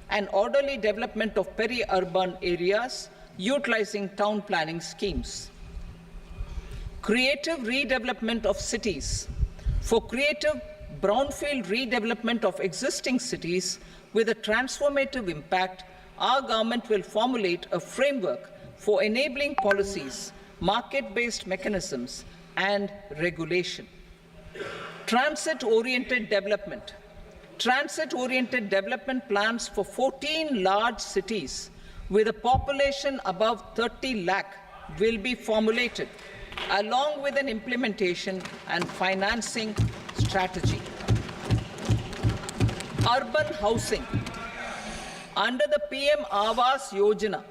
and orderly development of peri-urban areas utilizing town planning schemes. Creative redevelopment of cities. For creative brownfield redevelopment of existing cities with a transformative impact, our government will formulate a framework for enabling policies, market-based mechanisms, and regulation. Transit-oriented development. Transit-oriented development plans for 14 large cities with a population above 30 lakh will be formulated, along with an implementation and financing strategy. Urban housing. Under the PM Awas Yojana,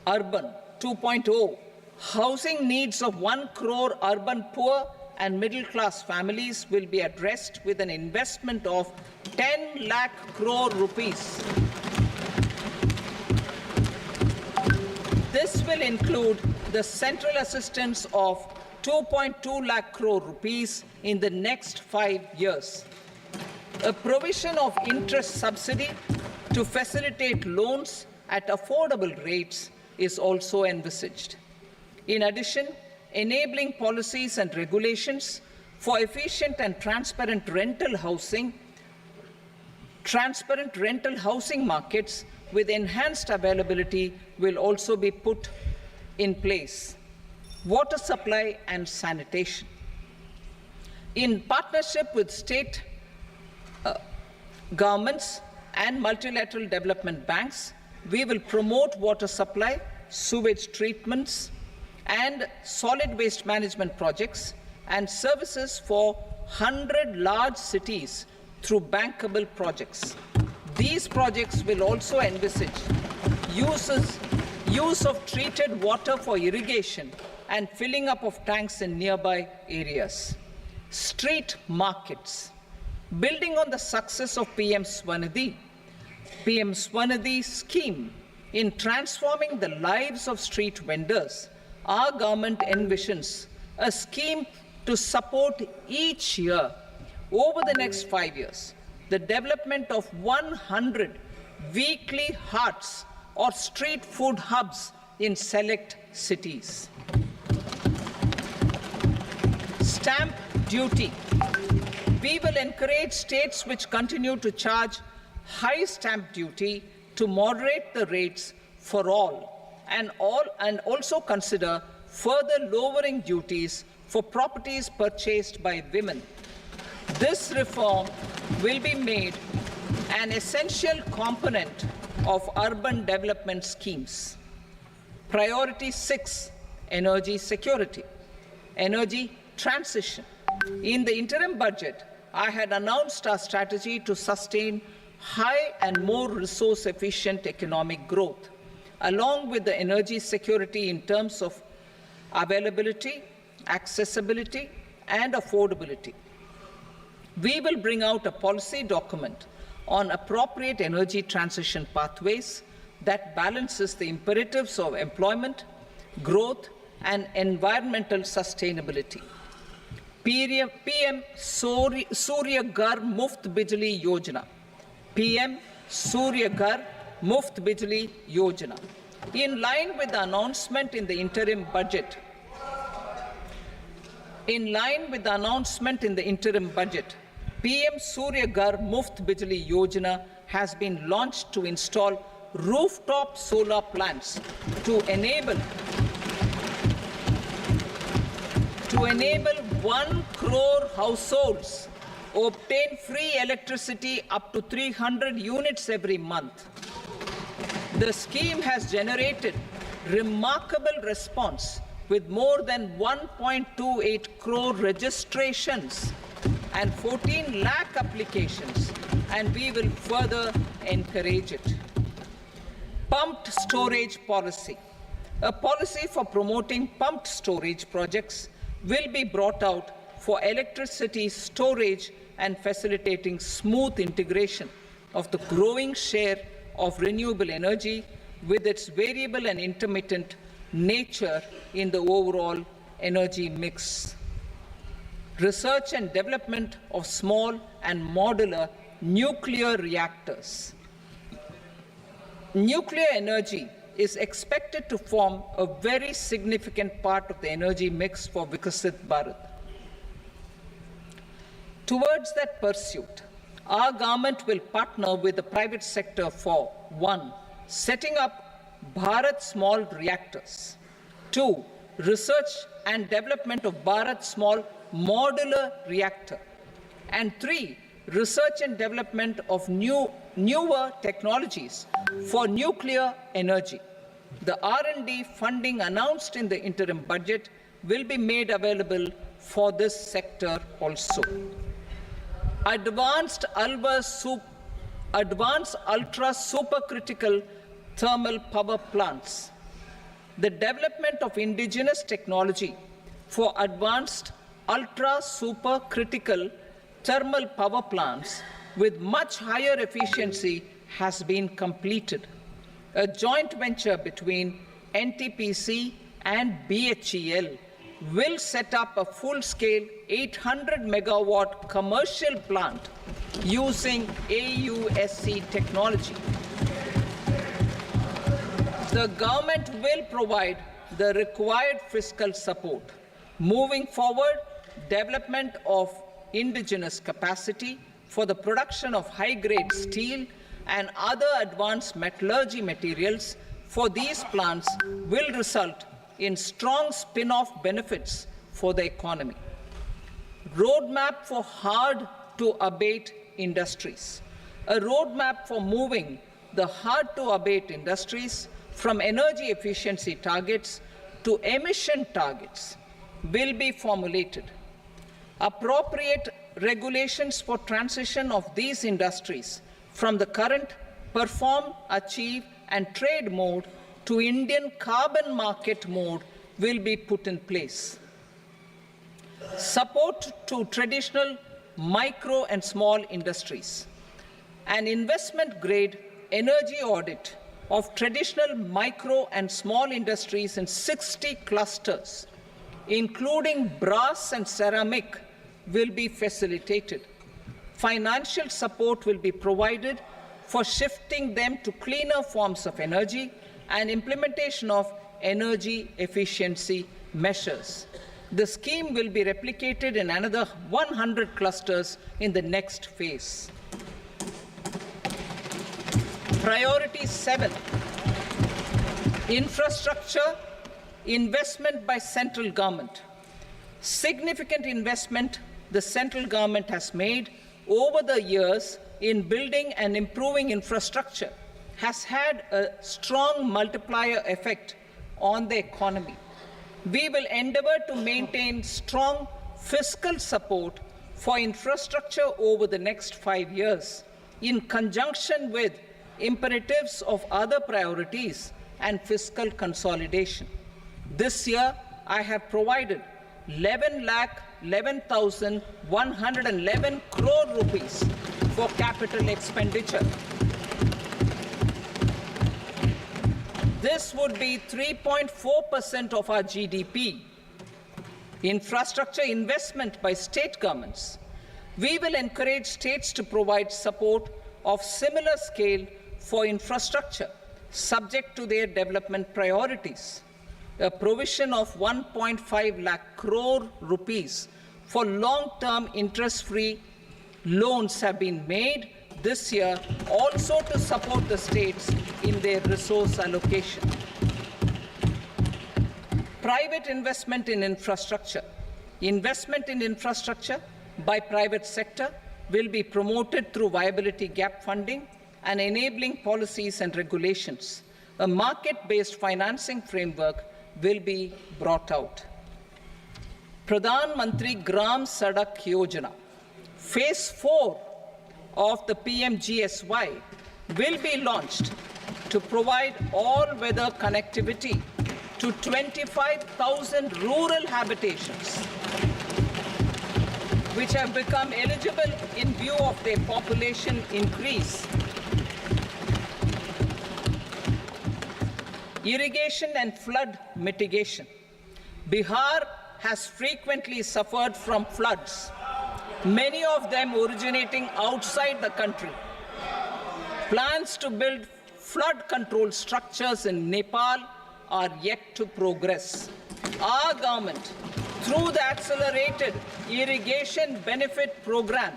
Urban 2.0, housing needs of 1 crore urban poor and middle-class families will be addressed with an investment of 10 lakh crore rupees. This will include the central assistance of 2.2 lakh crore rupees in the next 5 years. A provision of interest subsidy to facilitate loans at affordable rates is also envisaged. In addition, enabling policies and regulations for efficient and transparent rental housing markets with enhanced availability will also be put in place. Water supply and sanitation. In partnership with state governments and multilateral development banks, we will promote water supply, sewage treatments, and solid waste management projects and services for 100 large cities through bankable projects. These projects will also envisage use of treated water for irrigation and filling up of tanks in nearby areas. Street markets. Building on the success of PM Swanidhi scheme in transforming the lives of street vendors, our government envisions a scheme to support each year over the next 5 years the development of 100 weekly hearts or street food hubs in select cities. Stamp duty. We will encourage states which continue to charge high stamp duty to moderate the rates for all and also consider further lowering duties for properties purchased by women. This reform will be made an essential component of urban development schemes. Priority 6, energy security, energy transition. In the interim budget, I had announced our strategy to sustain high and more resource-efficient economic growth, along with the energy security in terms of availability, accessibility, and affordability. We will bring out a policy document on appropriate energy transition pathways that balances the imperatives of employment, growth, and environmental sustainability. PM Surya Ghar Muft Bijli Yojana. PM Surya Ghar Muft Bijli Yojana. In line with the announcement in the interim budget, PM Surya Ghar Muft Bijli Yojana has been launched to install rooftop solar plants to enable 1 crore households obtain free electricity up to 300 units every month. The scheme has generated remarkable response with more than 1.28 crore registrations and 14 lakh applications, and we will further encourage it. Pumped storage policy. A policy for promoting pumped storage projects will be brought out for electricity storage and facilitating smooth integration of the growing share of renewable energy with its variable and intermittent nature in the overall energy mix. Research and development of small and modular nuclear reactors. nuclear energy is expected to form a very significant part of the energy mix for Vikasit Bharat. Towards that pursuit, our government will partner with the private sector for 1. Setting up Bharat Small Reactors, 2. Research and development of Bharat Small Modular Reactor, and 3. Research and development of newer technologies for nuclear energy. The R&D funding announced in the interim budget will be made available for this sector also. Advanced ultra supercritical thermal power plants. The development of indigenous technology for advanced ultra supercritical thermal power plants with much higher efficiency has been completed. A joint venture between NTPC and BHEL will set up a full-scale 800 megawatt commercial plant using AUSC technology. The government will provide the required fiscal support. Moving forward, development of indigenous capacity for the production of high-grade steel and other advanced metallurgy materials for these plants will result in strong spin-off benefits for the economy. Roadmap for hard-to-abate industries. A roadmap for moving the hard-to-abate industries from energy efficiency targets to emission targets will be formulated. Appropriate regulations for transition of these industries from the current perform, achieve, and trade mode to Indian carbon market mode will be put in place. Support to traditional micro and small industries. An investment-grade energy audit of traditional micro and small industries in 60 clusters, including brass and ceramic, will be facilitated. Financial support will be provided for shifting them to cleaner forms of energy and implementation of energy efficiency measures. The scheme will be replicated in another 100 clusters in the next phase. Priority 7, infrastructure investment by central government. Significant investment the central government has made over the years in building and improving infrastructure has had a strong multiplier effect on the economy. We will endeavor to maintain strong fiscal support for infrastructure over the next 5 years in conjunction with imperatives of other priorities and fiscal consolidation. This year, I have provided 11,11,111 crore rupees for capital expenditure. This would be 3.4% of our GDP. Infrastructure investment by state governments. We will encourage states to provide support of similar scale for infrastructure, subject to their development priorities. A provision of 1.5 lakh crore rupees for long-term interest-free loans have been made this year also to support the states in their resource allocation. Private investment in infrastructure. Investment in infrastructure by private sector will be promoted through viability gap funding and enabling policies and regulations. A market-based financing framework will be brought out. Pradhan Mantri Gram Sadak Yojana, Phase 4 of the PMGSY will be launched to provide all-weather connectivity to 25,000 rural habitations, which have become eligible in view of their population increase. Irrigation and flood mitigation. Bihar has frequently suffered from floods, many of them originating outside the country. Plans to build flood control structures in Nepal are yet to progress. Our government, through the Accelerated Irrigation Benefit Program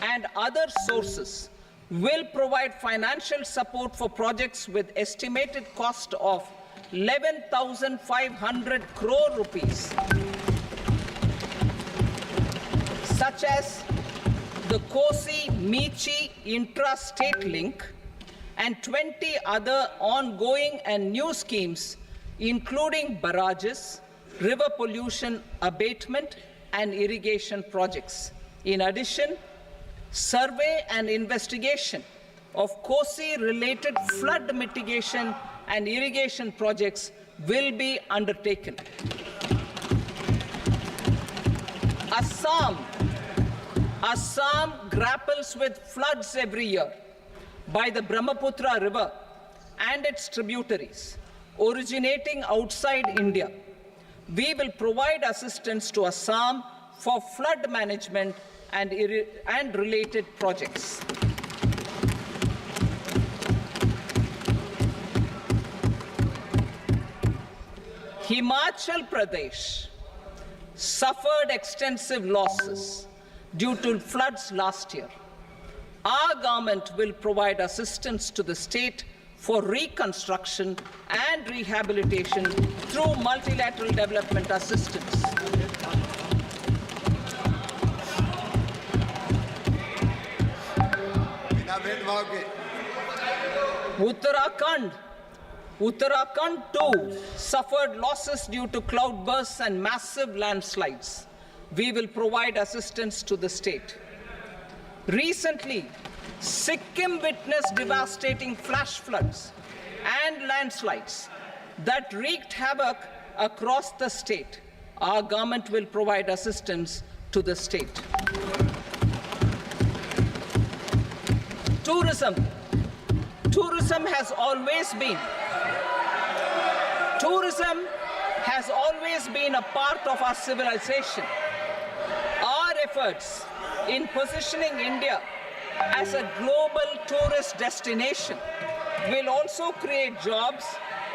and other sources, will provide financial support for projects with estimated cost of 11,500 crore rupees, such as the Kosi-Michi intra-state link and 20 other ongoing and new schemes, including barrages, river pollution abatement, and irrigation projects. In addition, survey and investigation of Kosi-related flood mitigation and irrigation projects will be undertaken. Assam grapples with floods every year by the Brahmaputra River and its tributaries originating outside India. We will provide assistance to Assam for flood management and related projects. Himachal Pradesh suffered extensive losses due to floods last year. Our government will provide assistance to the state for reconstruction and rehabilitation through multilateral development assistance. Uttarakhand too suffered losses due to cloudbursts and massive landslides. We will provide assistance to the state. Recently, Sikkim witnessed devastating flash floods and landslides that wreaked havoc across the state. Our government will provide assistance to the state. Tourism has always been a part of our civilization. Our efforts in positioning India as a global tourist destination will also create jobs,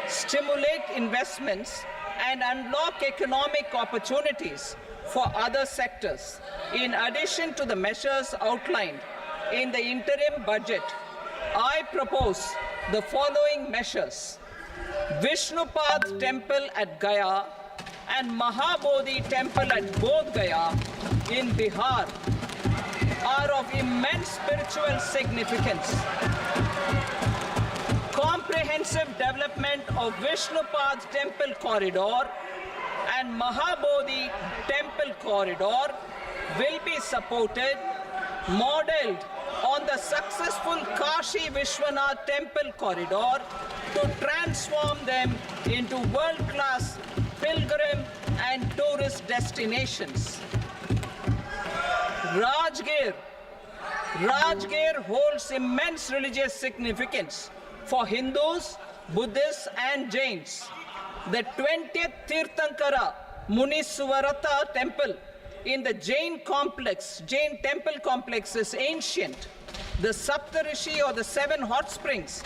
stimulate investments, and unlock economic opportunities for other sectors. In addition to the measures outlined in the interim budget, I propose the following measures. Vishnupad Temple at Gaya and Mahabodhi Temple at Bodh Gaya in Bihar are of immense spiritual significance. Comprehensive development of Vishnupad Temple Corridor and Mahabodhi Temple Corridor will be supported, modeled on the successful Kashi Vishwanath Temple Corridor to transform them into world-class pilgrim and tourist destinations. Rajgir holds immense religious significance for Hindus, Buddhists, and Jains. The 20th Tirthankara Muniswarata Temple in the Jain temple complex is ancient. The Saptarishi, or the 7 hot springs,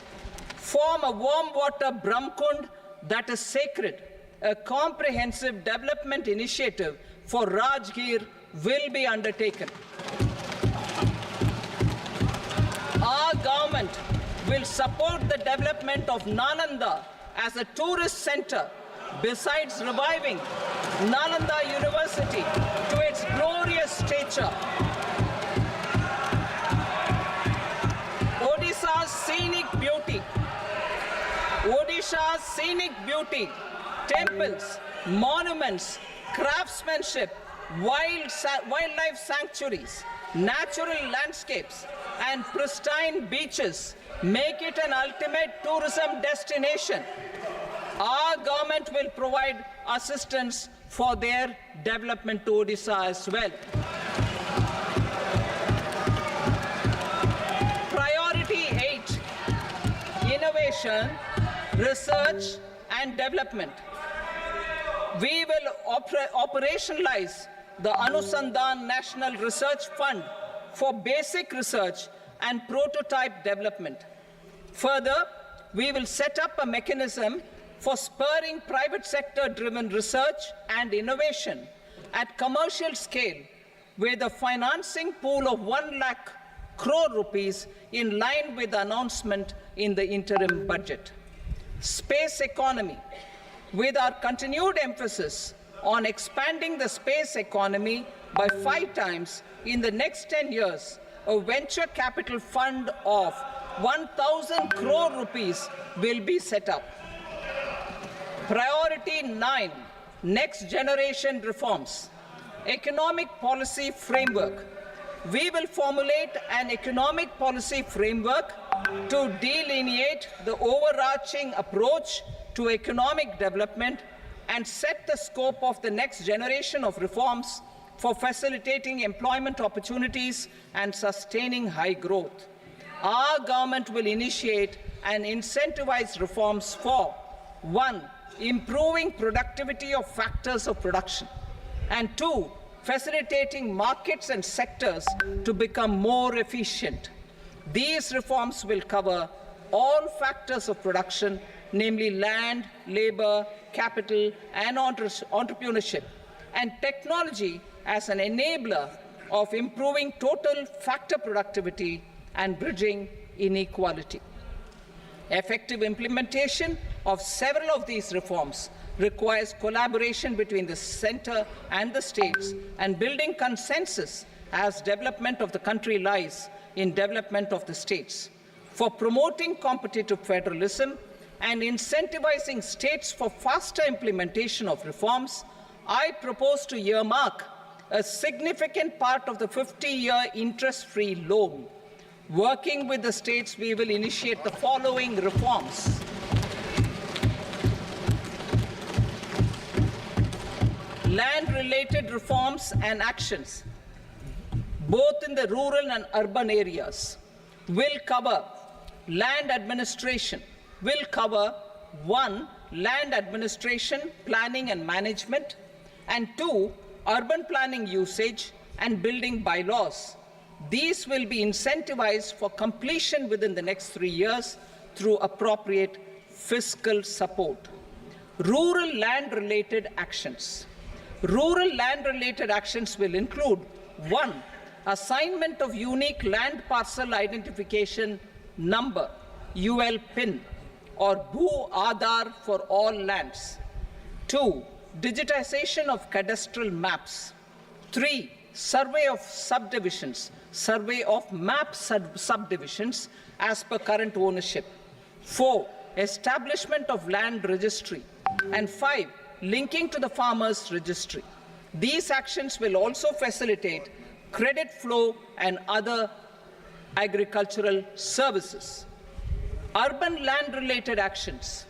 form a warm water Brahmkund that is sacred. A comprehensive development initiative for Rajgir will be undertaken. Our government will support the development of Nalanda as a tourist center, besides reviving Nalanda University to its glorious stature. Odisha's scenic beauty, temples, monuments, craftsmanship, wildlife sanctuaries, natural landscapes, and pristine beaches make it an ultimate tourism destination. Our government will provide assistance for their development to Odisha as well. Priority 8, innovation, research, and development. We will operationalize the Anusandhan National Research Fund for basic research and prototype development. Further, we will set up a mechanism for spurring private sector-driven research and innovation at commercial scale, with a financing pool of 1 lakh crore rupees in line with the announcement in the interim budget. Space economy, with our continued emphasis on expanding the space economy by 5 times in the next 10 years, a venture capital fund of 1,000 crore rupees will be set up. Priority 9, next generation reforms. Economic policy framework. We will formulate an economic policy framework to delineate the overarching approach to economic development and set the scope of the next generation of reforms for facilitating employment opportunities and sustaining high growth. Our government will initiate and incentivize reforms for 1. Improving productivity of factors of production, and 2. Facilitating markets and sectors to become more efficient. These reforms will cover all factors of production, namely land, labor, capital, and entrepreneurship, and technology as an enabler of improving total factor productivity and bridging inequality. Effective implementation of several of these reforms requires collaboration between the center and the states, and building consensus as development of the country lies in development of the states. For promoting competitive federalism and incentivizing states for faster implementation of reforms, I propose to earmark a significant part of the 50-year interest-free loan. Working with the states, we will initiate the following reforms. Land-related reforms and actions, both in the rural and urban areas, will cover land administration, will cover 1. Land administration, planning and management, and 2. Urban planning usage and building bylaws. These will be incentivized for completion within the next 3 years through appropriate fiscal support. Rural land-related actions. Rural land-related actions will include 1. Assignment of unique land parcel identification number, UL PIN, or Bhu Aadhaar for all lands. 2. Digitization of cadastral maps. 3. Survey of subdivisions, survey of map subdivisions as per current ownership. 4. Establishment of land registry. And 5. Linking to the farmers registry. These actions will also facilitate credit flow and other agricultural services. Urban land-related actions.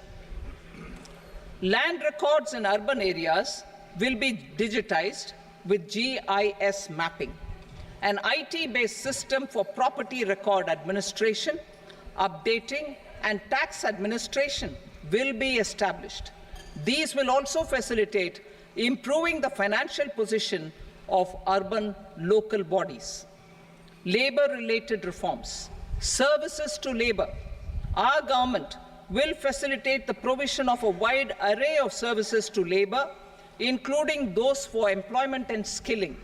Land records in urban areas will be digitized with GIS mapping. An IT-based system for property record administration, updating, and tax administration will be established. These will also facilitate improving the financial position of urban local bodies. Labor-related reforms. Services to labor. Our government will facilitate the provision of a wide array of services to labor, including those for employment and skilling.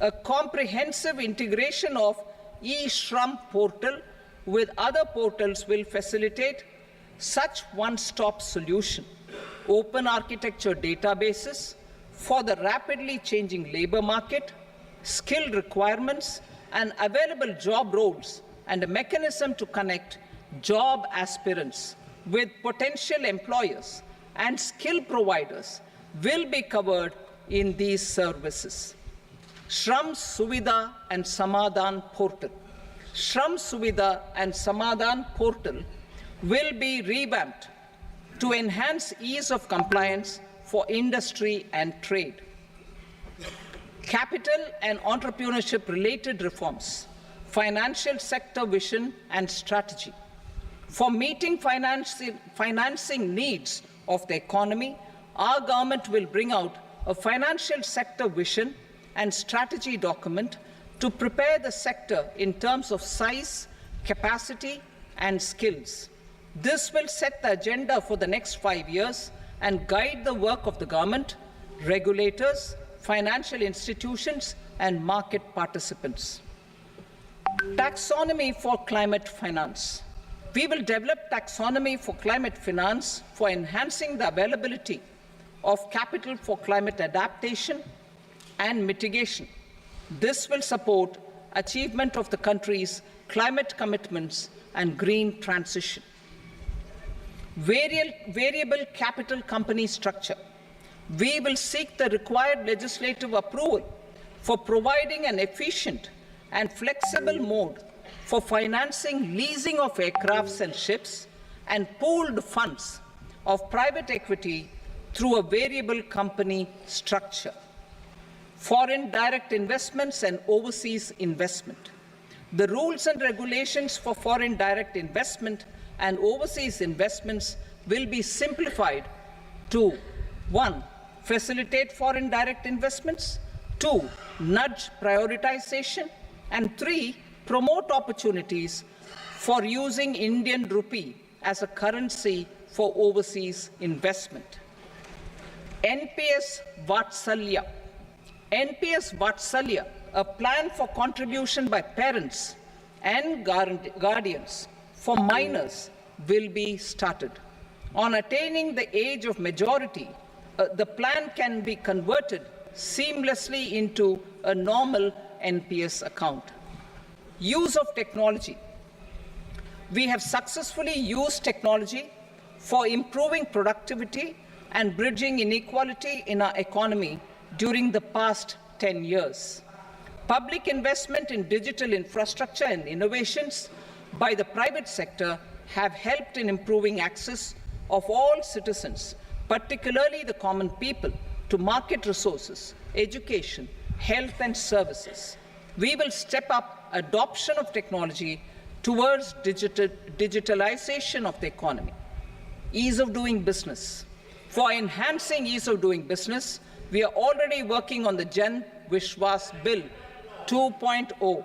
A comprehensive integration of e-Shram portal with other portals will facilitate such one-stop solution. Open architecture databases for the rapidly changing labor market, skill requirements, and available job roles, and a mechanism to connect job aspirants with potential employers and skill providers will be covered in these services. Shram Suvidha and Samadhan portal. Shram Suvidha and Samadhan portal will be revamped to enhance ease of compliance for industry and trade. Capital and entrepreneurship related reforms, financial sector vision and strategy. For meeting financing needs of the economy, our government will bring out a financial sector vision and strategy document to prepare the sector in terms of size, capacity, and skills. This will set the agenda for the next 5 years and guide the work of the government, regulators, financial institutions, and market participants. Taxonomy for climate finance. We will develop taxonomy for climate finance for enhancing the availability of capital for climate adaptation and mitigation. This will support achievement of the country's climate commitments and green transition. Variable capital company structure. We will seek the required legislative approval for providing an efficient and flexible mode for financing leasing of aircrafts and ships and pooled funds of private equity through a variable company structure. Foreign direct investments and overseas investment. The rules and regulations for foreign direct investment and overseas investments will be simplified to 1. Facilitate foreign direct investments, 2. Nudge prioritization, and 3. Promote opportunities for using Indian rupee as a currency for overseas investment. NPS Vatsalya. NPS Vatsalya, a plan for contribution by parents and guardians for minors, will be started. On attaining the age of majority, the plan can be converted seamlessly into a normal NPS account. Use of technology. We have successfully used technology for improving productivity and bridging inequality in our economy during the past 10 years. Public investment in digital infrastructure and innovations by the private sector have helped in improving access of all citizens, particularly the common people, to market resources, education, health and services. We will step up adoption of technology towards digitalization of the economy. Ease of doing business. For enhancing ease of doing business, we are already working on the Jan Vishwas Bill 2.0.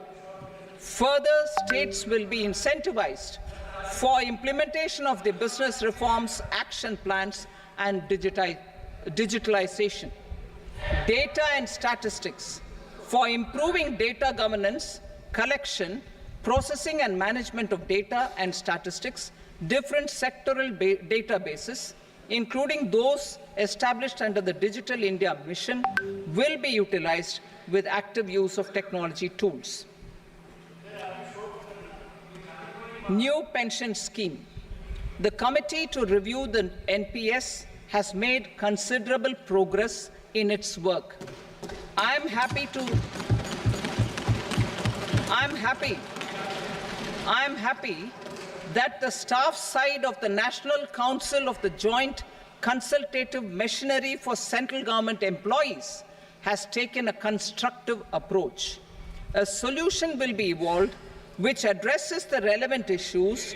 Further, states will be incentivized for implementation of the business reforms, action plans, and digitalization. Data and statistics. For improving data governance, collection, processing and management of data and statistics, different sectoral databases, including those established under the Digital India Mission, will be utilized with active use of technology tools. New pension scheme. The committee to review the NPS has made considerable progress in its work. I am happy that the staff side of the National Council of the Joint Consultative Machinery for Central Government Employees has taken a constructive approach. A solution will be evolved which addresses the relevant issues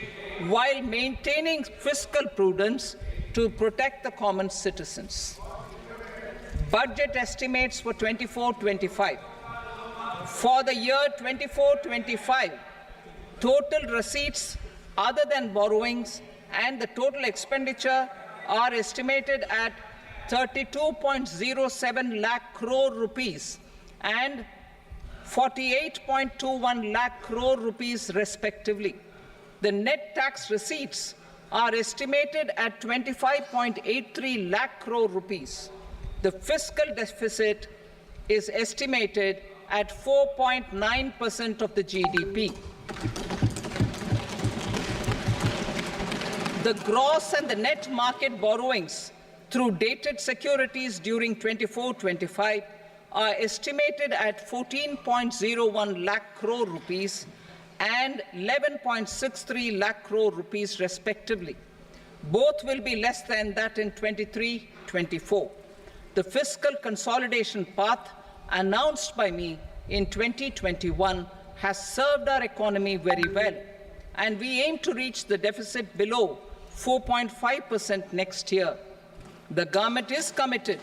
while maintaining fiscal prudence to protect the common citizens. Budget estimates for 24-25. For the year 24-25, total receipts other than borrowings and the total expenditure are estimated at 32.07 lakh crore rupees and 48.21 lakh crore rupees respectively. The net tax receipts are estimated at 25.83 lakh crore rupees. The fiscal deficit is estimated at 4.9% of the GDP. The gross and the net market borrowings through dated securities during 24-25 are estimated at 14.01 lakh crore rupees and 11.63 lakh crore rupees respectively. Both will be less than that in 23-24. The fiscal consolidation path announced by me in 2021 has served our economy very well, and we aim to reach the deficit below 4.5% next year. The government is committed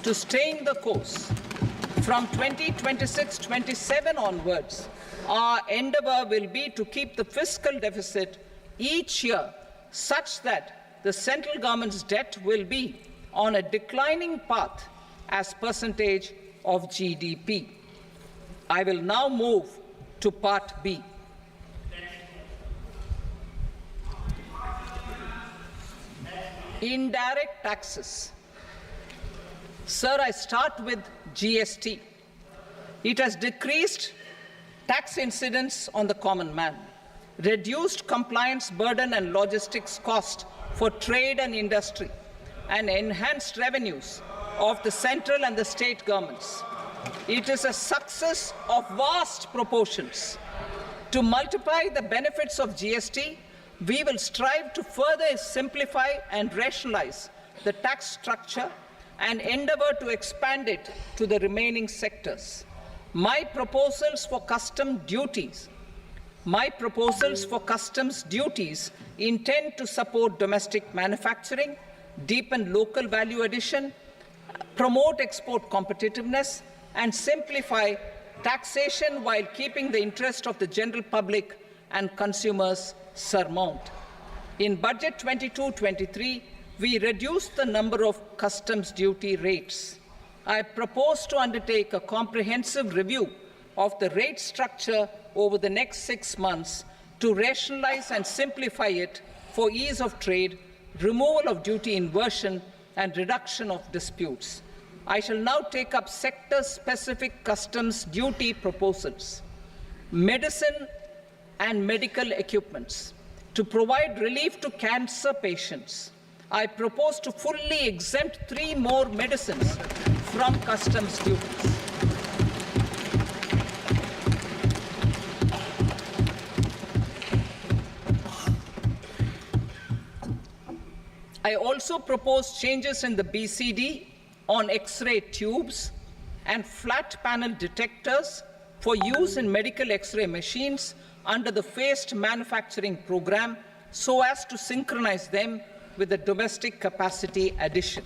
to staying the course. From 2026-27 onwards, our endeavor will be to keep the fiscal deficit each year such that the central government's debt will be on a declining path as percentage of GDP. I will now move to Part B. Indirect taxes. Sir, I start with GST. It has decreased tax incidence on the common man, reduced compliance burden and logistics cost for trade and industry, and enhanced revenues of the central and the state governments. It is a success of vast proportions. To multiply the benefits of GST, we will strive to further simplify and rationalize the tax structure and endeavour to expand it to the remaining sectors. My proposals for customs duties intend to support domestic manufacturing, deepen local value addition, promote export competitiveness, and simplify taxation while keeping the interest of the general public and consumers surmount. In Budget 22-23, we reduced the number of customs duty rates. I propose to undertake a comprehensive review of the rate structure over the next 6 months to rationalize and simplify it for ease of trade, removal of duty inversion, and reduction of disputes. I shall now take up sector-specific customs duty proposals. Medicine and medical equipments. To provide relief to cancer patients, I propose to fully exempt 3 more medicines from customs duties. I also propose changes in the BCD on X-ray tubes and flat panel detectors for use in medical X-ray machines under the phased manufacturing program so as to synchronize them with the domestic capacity addition.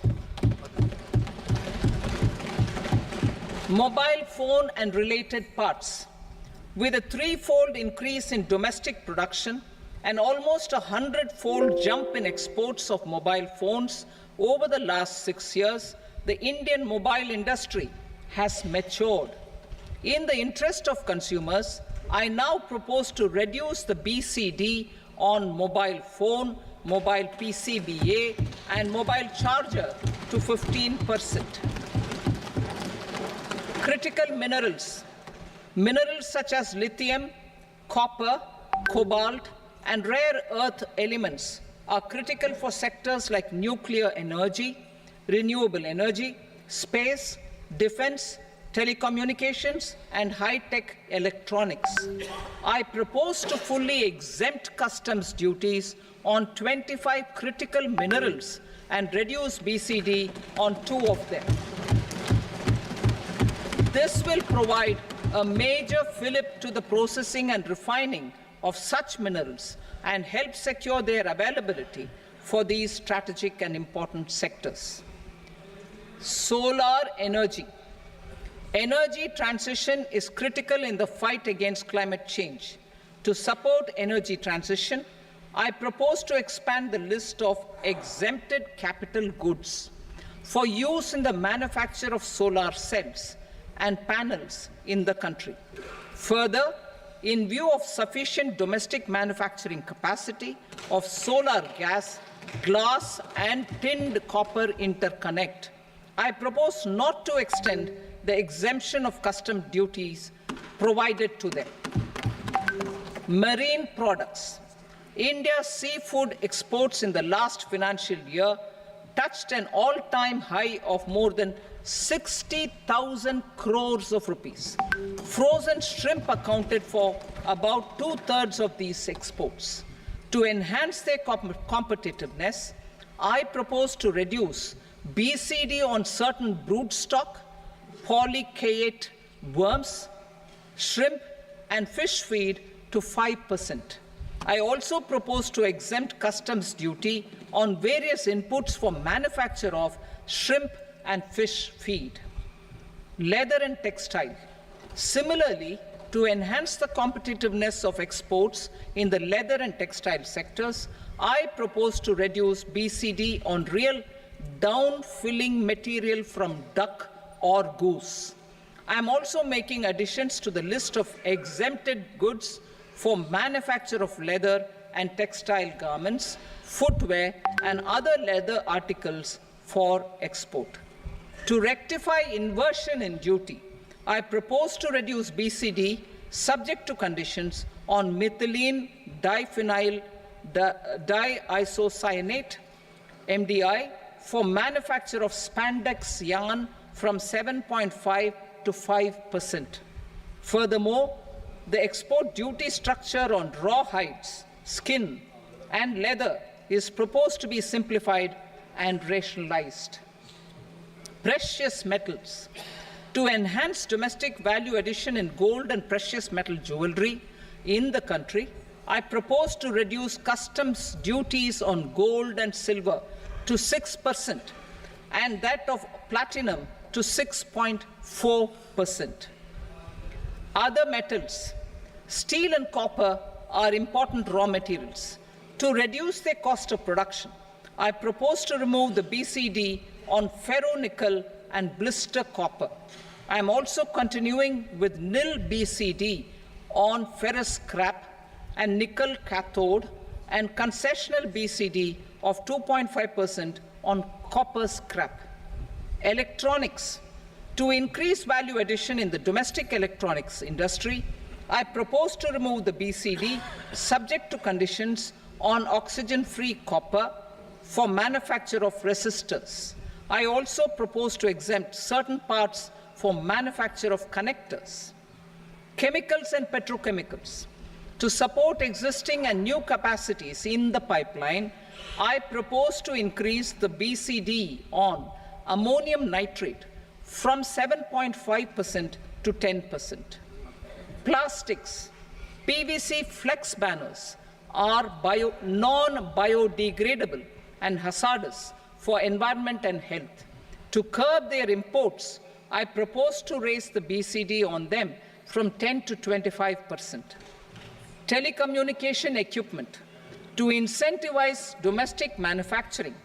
Mobile phone and related parts. With a 3-fold increase in domestic production and almost a 100-fold jump in exports of mobile phones over the last 6 years, the Indian mobile industry has matured. In the interest of consumers, I now propose to reduce the BCD on mobile phone, mobile PCBA, and mobile charger to 15%. Critical minerals. Minerals such as lithium, copper, cobalt, and rare earth elements are critical for sectors like nuclear energy, renewable energy, space, defense, telecommunications, and high-tech electronics. I propose to fully exempt customs duties on 25 critical minerals and reduce BCD on 2 of them. This will provide a major fillip to the processing and refining of such minerals and help secure their availability for these strategic and important sectors. Solar energy. Energy transition is critical in the fight against climate change. To support energy transition, I propose to expand the list of exempted capital goods for use in the manufacture of solar cells and panels in the country. Further, in view of sufficient domestic manufacturing capacity of solar gas, glass, and tinned copper interconnect, I propose not to extend the exemption of custom duties provided to them. Marine products. India's seafood exports in the last financial year touched an all-time high of more than 60,000 crores of rupees. Frozen shrimp accounted for about 2/3 of these exports. To enhance their competitiveness, I propose to reduce BCD on certain broodstock, polychaete worms, shrimp, and fish feed to 5%. I also propose to exempt customs duty on various inputs for manufacture of shrimp and fish feed. Leather and textile. Similarly, to enhance the competitiveness of exports in the leather and textile sectors, I propose to reduce BCD on real down-filling material from duck or goose. I am also making additions to the list of exempted goods for manufacture of leather and textile garments, footwear, and other leather articles for export. To rectify inversion in duty, I propose to reduce BCD subject to conditions on methylene diphenyl diisocyanate, MDI, for manufacture of spandex yarn from 7.5 to 5%. Furthermore, the export duty structure on raw hides, skin, and leather is proposed to be simplified and rationalized. Precious metals. To enhance domestic value addition in gold and precious metal jewelry in the country, I propose to reduce customs duties on gold and silver to 6% and that of platinum to 6.4%. Other metals, steel and copper are important raw materials. To reduce their cost of production, I propose to remove the BCD on ferronickel and blister copper. I am also continuing with nil BCD on ferrous scrap and nickel cathode and concessional BCD of 2.5% on copper scrap. Electronics. To increase value addition in the domestic electronics industry, I propose to remove the BCD subject to conditions on oxygen-free copper for manufacture of resistors. I also propose to exempt certain parts for manufacture of connectors. Chemicals and petrochemicals. To support existing and new capacities in the pipeline, I propose to increase the BCD on ammonium nitrate from 7.5% to 10%. Plastics. PVC flex banners are non-biodegradable and hazardous for environment and health. To curb their imports, I propose to raise the BCD on them from 10 to 25%. Telecommunication equipment. To incentivize domestic manufacturing,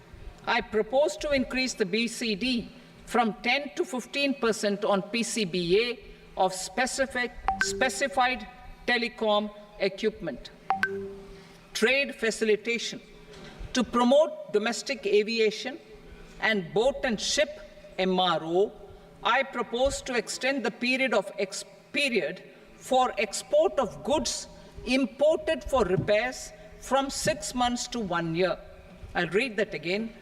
I propose to increase the BCD from 10 to 15% on PCBA of specified telecom equipment. Trade facilitation. To promote domestic aviation and boat and ship MRO, I propose to extend the period for export of goods imported for repairs from 6 months to 1 year. I'll read that again.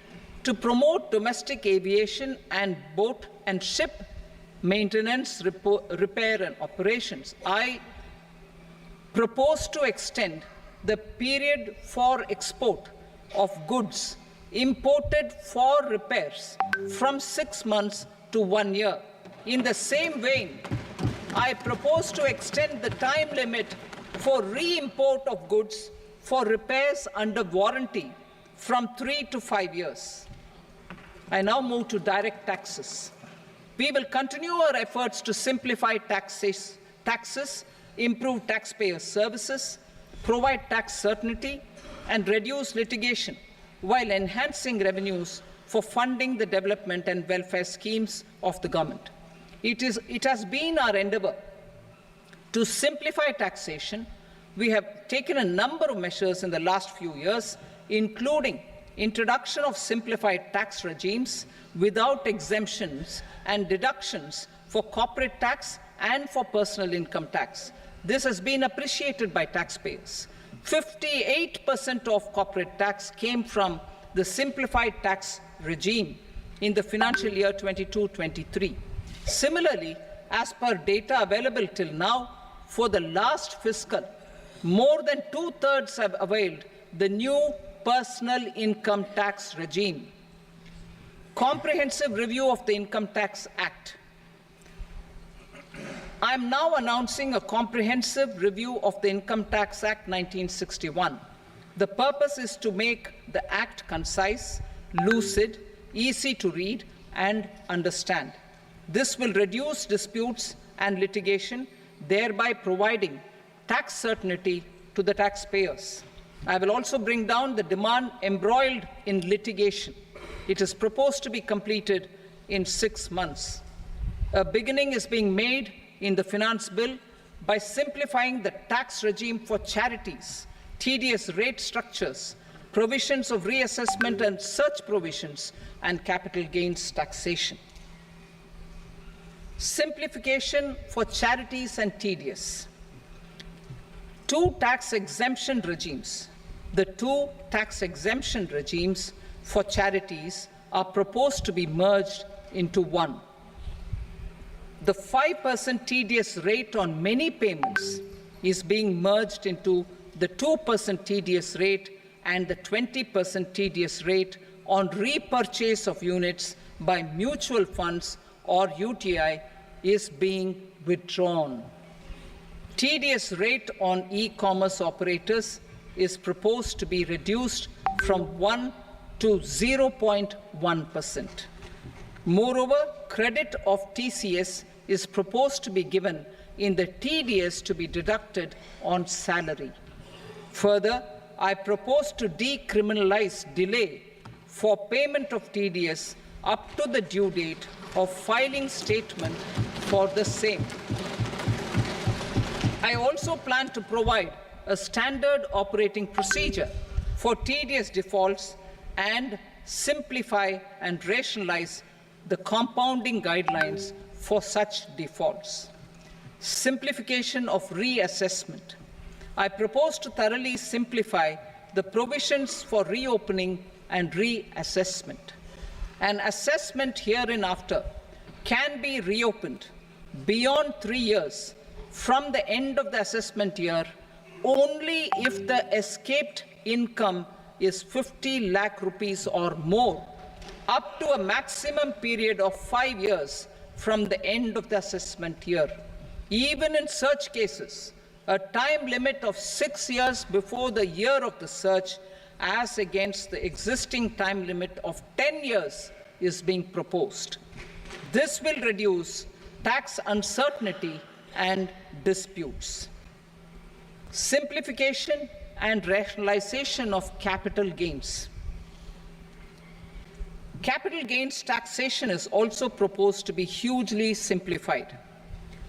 To promote domestic aviation and boat and ship maintenance, repair and operations, I propose to extend the period for export of goods imported for repairs from 6 months to 1 year. In the same vein, I propose to extend the time limit for re-import of goods for repairs under warranty from 3 to 5 years. I now move to direct taxes. We will continue our efforts to simplify taxes, improve taxpayer services, provide tax certainty, and reduce litigation while enhancing revenues for funding the development and welfare schemes of the government. It has been our endeavor to simplify taxation. We have taken a number of measures in the last few years, including introduction of simplified tax regimes without exemptions and deductions for corporate tax and for personal income tax. This has been appreciated by taxpayers. 58% of corporate tax came from the simplified tax regime in the financial year 22-23. Similarly, as per data available till now, for the last fiscal, more than 2/3 have availed the new personal income tax regime. Comprehensive review of the Income Tax Act. I am now announcing a comprehensive review of the Income Tax Act 1961. The purpose is to make the Act concise, lucid, easy to read and understand. This will reduce disputes and litigation, thereby providing tax certainty to the taxpayers. I will also bring down the demand embroiled in litigation. It is proposed to be completed in 6 months. A beginning is being made in the Finance Bill by simplifying the tax regime for charities, tedious rate structures, provisions of reassessment and such provisions, and capital gains taxation. Simplification for charities and tedious. The two tax exemption regimes for charities are proposed to be merged into one. The 5% TDS rate on many payments is being merged into the 2% TDS rate, and the 20% TDS rate on repurchase of units by mutual funds or UTI is being withdrawn. TDS rate on e-commerce operators is proposed to be reduced from 1 to 0.1%. Moreover, credit of TCS is proposed to be given in the TDS to be deducted on salary. Further, I propose to decriminalize delay for payment of TDS up to the due date of filing statement for the same. I also plan to provide a standard operating procedure for TDS defaults and simplify and rationalize the compounding guidelines for such defaults. Simplification of reassessment. I propose to thoroughly simplify the provisions for reopening and reassessment. An assessment hereinafter can be reopened beyond 3 years from the end of the assessment year only if the escaped income is 50 lakh rupees or more, up to a maximum period of 5 years from the end of the assessment year. Even in such cases, a time limit of 6 years before the year of the search, as against the existing time limit of 10 years, is being proposed. This will reduce tax uncertainty and disputes. Simplification and rationalization of capital gains. Capital gains taxation is also proposed to be hugely simplified.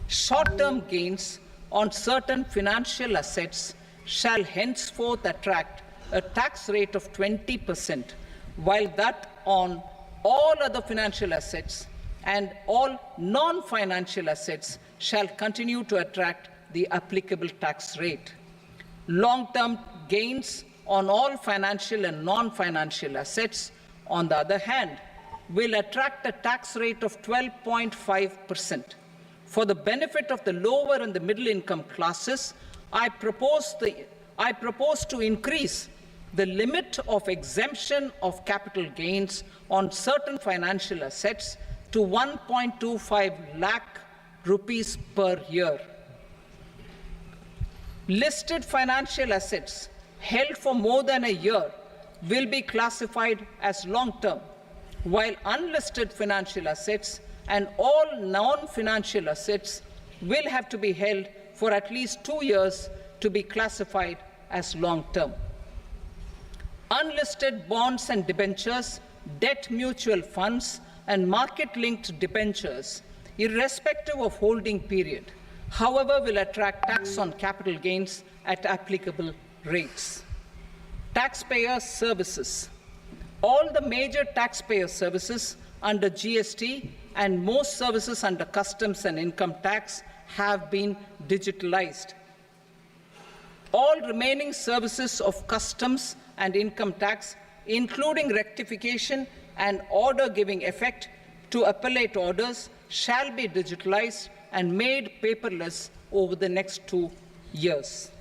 Short-term gains on certain financial assets shall henceforth attract a tax rate of 20%, while that on all other financial assets and all non-financial assets shall continue to attract the applicable tax rate. Long-term gains on all financial and non-financial assets, on the other hand, will attract a tax rate of 12.5%. For the benefit of the lower and the middle income classes, I propose to increase the limit of exemption of capital gains on certain financial assets to 1.25 lakh rupees per year. Listed financial assets held for more than a year will be classified as long-term, while unlisted financial assets and all non-financial assets will have to be held for at least 2 years to be classified as long-term. Unlisted bonds and debentures, debt mutual funds, and market-linked debentures, irrespective of holding period, however, will attract tax on capital gains at applicable rates. Taxpayer services. All the major taxpayer services under GST and most services under customs and income tax have been digitalized. All remaining services of customs and income tax, including rectification and order giving effect to appellate orders, shall be digitalized and made paperless over the next 2 years.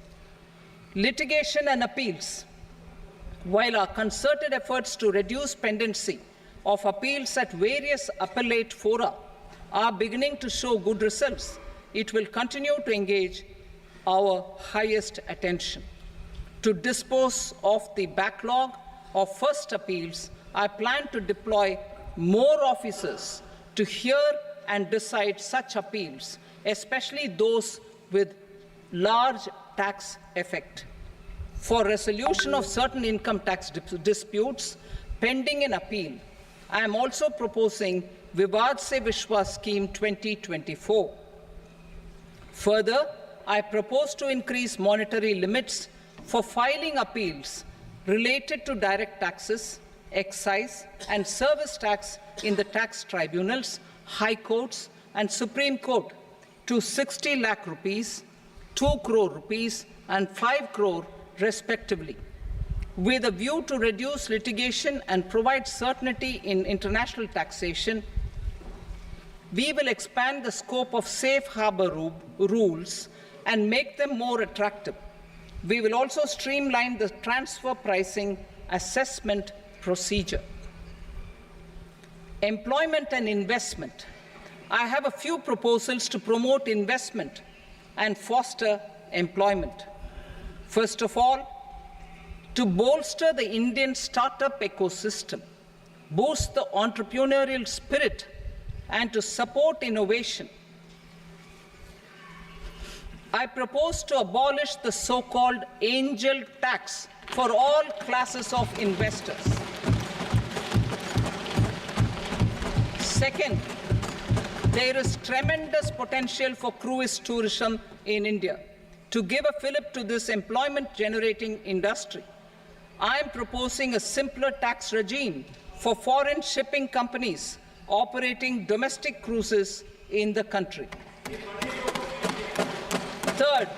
Litigation and appeals. While our concerted efforts to reduce pendency of appeals at various appellate fora are beginning to show good results, it will continue to engage our highest attention. To dispose of the backlog of first appeals, I plan to deploy more officers to hear and decide such appeals, especially those with large tax effect. for resolution of certain income tax disputes pending an appeal. I am also proposing Vivad Se Vishwas Scheme 2024. Further, I propose to increase monetary limits for filing appeals related to direct taxes, excise and service tax in the tax tribunals, high courts and Supreme Court to 60 lakh rupees, 2 crore rupees and 5 crore respectively, with a view to reduce litigation and provide certainty in international taxation. We will expand the scope of safe harbor rules and make them more attractive. We will also streamline the transfer pricing assessment procedure. Employment and investment. I have a few proposals to promote investment and foster employment. First of all, to bolster the Indian startup ecosystem, boost the entrepreneurial spirit, and to support innovation, I propose to abolish the so-called angel tax for all classes of investors. Second, there is tremendous potential for cruise tourism in India. To give a fillip to this employment-generating industry, I am proposing a simpler tax regime for foreign shipping companies operating domestic cruises in the country. Third,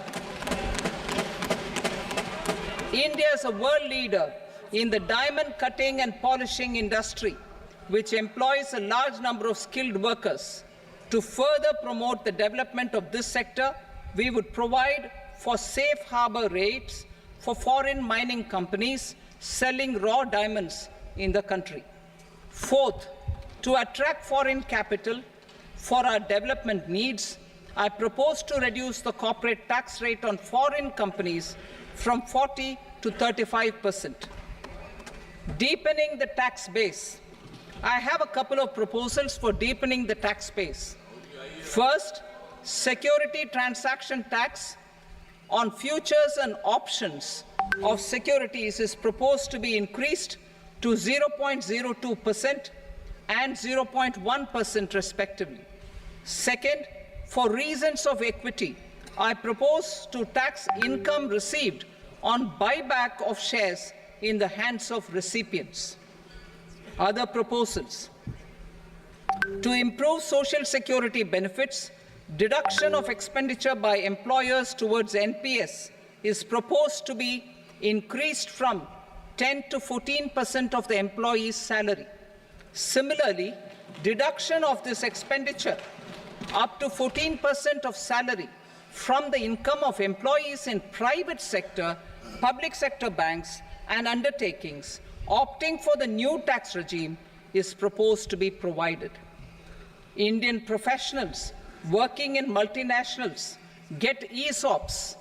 India is a world leader in the diamond cutting and polishing industry, which employs a large number of skilled workers. To further promote the development of this sector, we would provide for safe harbor rates for foreign mining companies selling raw diamonds in the country. Fourth, to attract foreign capital for our development needs, I propose to reduce the corporate tax rate on foreign companies from 40 to 35%. Deepening the tax base. I have a couple of proposals for deepening the tax base. First, security transaction tax on futures and options of securities is proposed to be increased to 0.02% and 0.1% respectively. Second, for reasons of equity, I propose to tax income received on buyback of shares in the hands of recipients. Other proposals: to improve social security benefits, deduction of expenditure by employers towards NPS is proposed to be increased from 10 to 14% of the employee's salary. Similarly, deduction of this expenditure up to 14% of salary from the income of employees in private sector, public sector banks and undertakings opting for the new tax regime is proposed to be provided. Indian professionals working in multinationals get ESOPs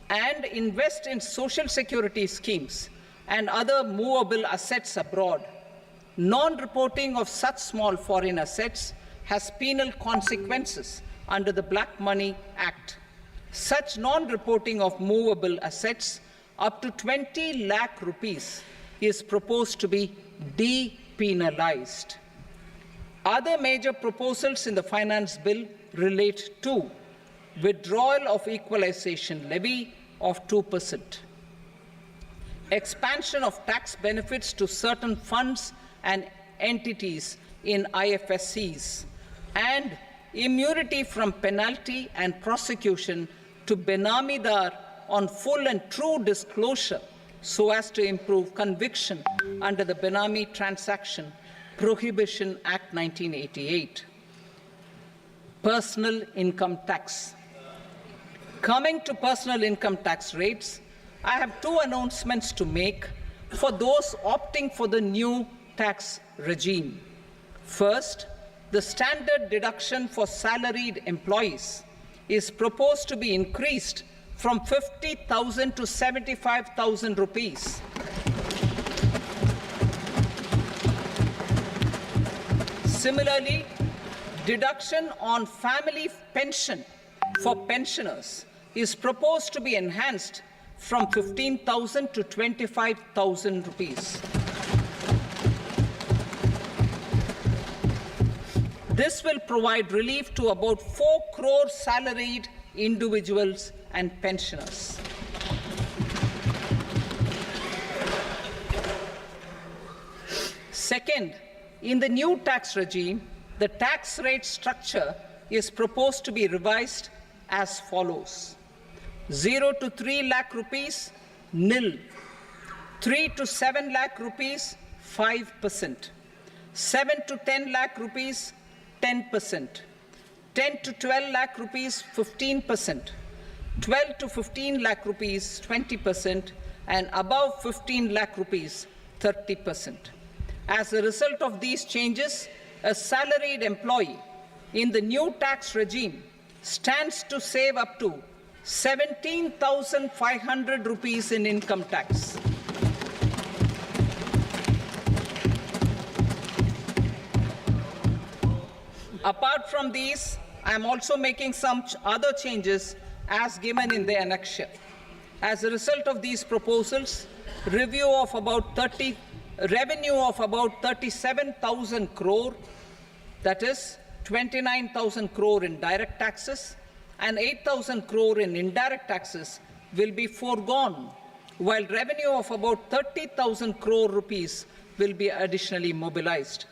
and invest in social security schemes and other movable assets abroad. Non-reporting of such small foreign assets has penal consequences under the Black Money Act. Such non-reporting of movable assets up to 20 lakh rupees is proposed to be depenalized. Other major proposals in the finance bill relate to withdrawal of equalization levy of 2%, expansion of tax benefits to certain funds and entities in IFSCs, and immunity from penalty and prosecution to Benamidar on full and true disclosure so as to improve conviction under the Benami Transaction Prohibition Act 1988. Personal income tax. Coming to personal income tax rates, I have two announcements to make for those opting for the new tax regime. First, the standard deduction for salaried employees is proposed to be increased from 50,000 to 75,000 rupees. Similarly, deduction on family pension for pensioners is proposed to be enhanced from 15,000 to 25,000 rupees. This will provide relief to about 4 crore salaried individuals and pensioners. Second, in the new tax regime, the tax rate structure is proposed to be revised as follows. 0 to 3 lakh rupees, nil. 3 to 7 lakh rupees, 5%. 7 to 10 lakh rupees, 10%. 10 to 12 lakh rupees, 15%. 12 to 15 lakh rupees, 20%. And above 15 lakh rupees, 30%. As a result of these changes, a salaried employee in the new tax regime stands to save up to 17,500 rupees in income tax. Apart from these, I am also making some other changes as given in the annexure. As a result of these proposals, revenue of about 37,000 crore, that is 29,000 crore in direct taxes and 8,000 crore in indirect taxes will be foregone, while revenue of about 30,000 crore rupees will be additionally mobilized.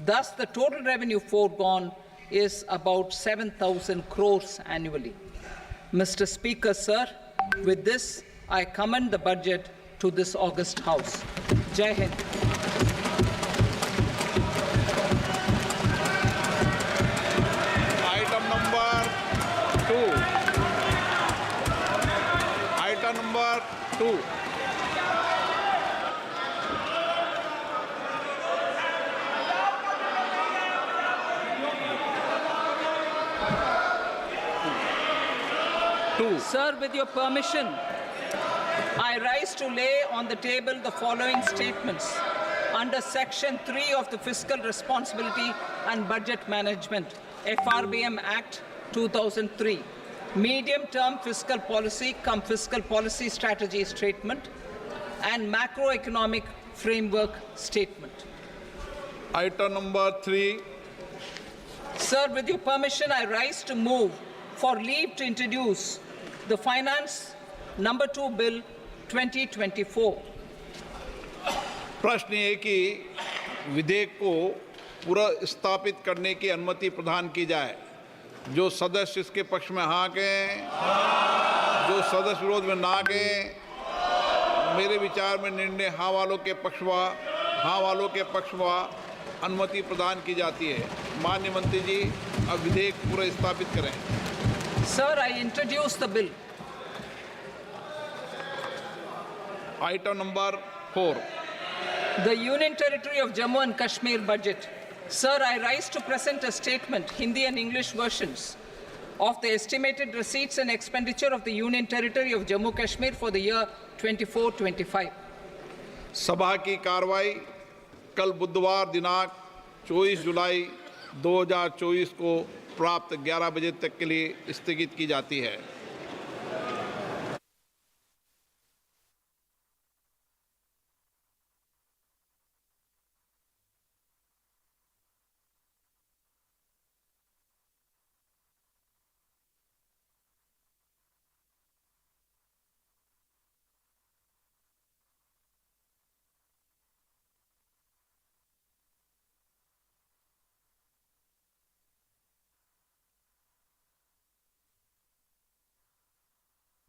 Thus, the total revenue foregone is about 7,000 crores annually. Mr. Speaker, sir, with this, I commend the budget to this august House. Jai Hind. Item number 2. Item number 2. Sir, with your permission, I rise to lay on the table the following statements under Section 3 of the Fiscal Responsibility and Budget Management, FRBM Act 2003, Medium-Term Fiscal Policy cum Fiscal Policy Strategy Statement and Macroeconomic Framework Statement. Item number 3. Sir, with your permission, I rise to move for leave to introduce the Finance Number 2 Bill 2024. प्रश्न ये कि विधेयक को पुनर्स्थापित करने की अनुमति प्रदान की जाए। जो सदस्य इसके पक्ष में हाँ कहें, जो सदस्य विरोध में ना कहें। मेरे विचार में निर्णय हाँ वालों के पक्ष में अनुमति प्रदान की जाती है। माननीय मंत्री जी, अब विधेयक पुनर्स्थापित करें। Sir, I introduce the bill. Item number 4. The Union Territory of Jammu and Kashmir budget. Sir, I rise to present a statement, Hindi and English versions, of the estimated receipts and expenditure of the Union Territory of Jammu and Kashmir for the year 24-25. सभा की कार्रवाई कल बुधवार दिनांक 24 जुलाई 2024 को प्राप्त 11 बजे तक के लिए स्थगित की जाती है।